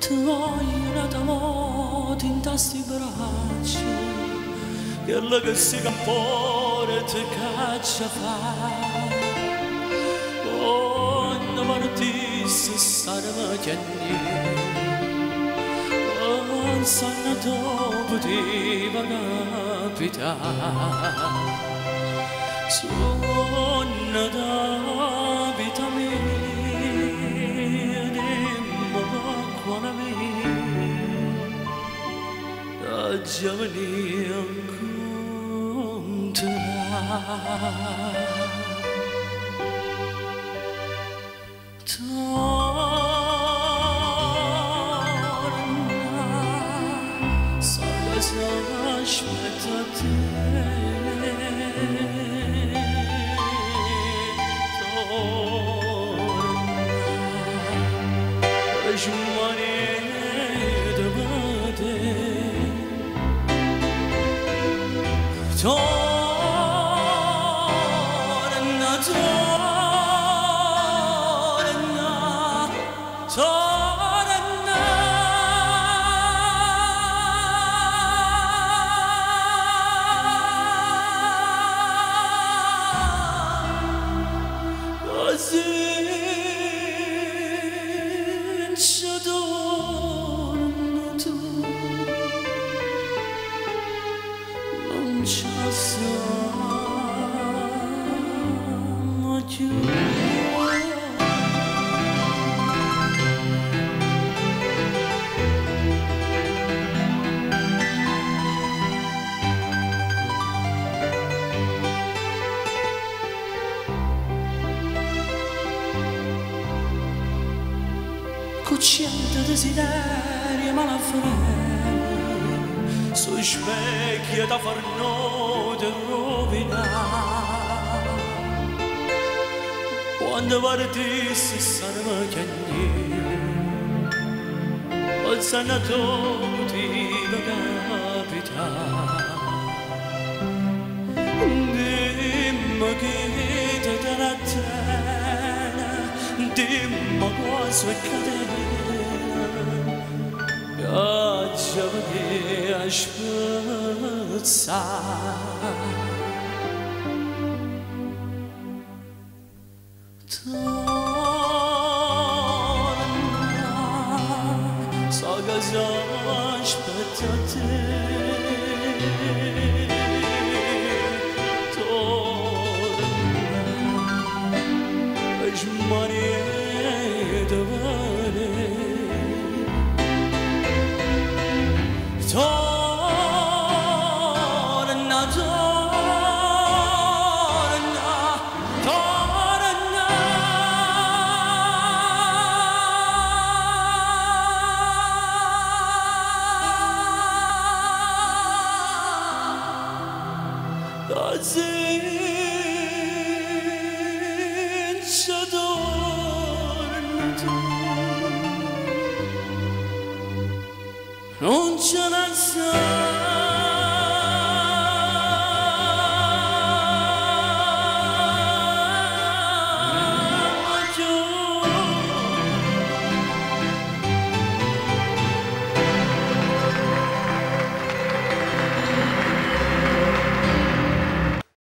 Ti vogliono d'amore in tasti braccia, quello che si campore ti caccia fa. Quando partisse saremo chiagni, non sanno dopo poteva capitare. Sono da vita mia, dimmi quando mi da giovane incontrare. Torna, so cosa aspetta te. Torna, torna, torna. Così ci torna tu. Non ci siamo più. Cucciente desiderio malafreno, sui specchi da farno di rovinare. Quando partissi saremo chiagni, al sanatorio ti capitare. Dimmi che ti darà tena, dimmi cosa accadrà. Giovane a spezzare. Torna, so cosa aspetta te. Torna, smanire davvero. Torna, torna, torna. Così ci torna tu. Non ce la sai.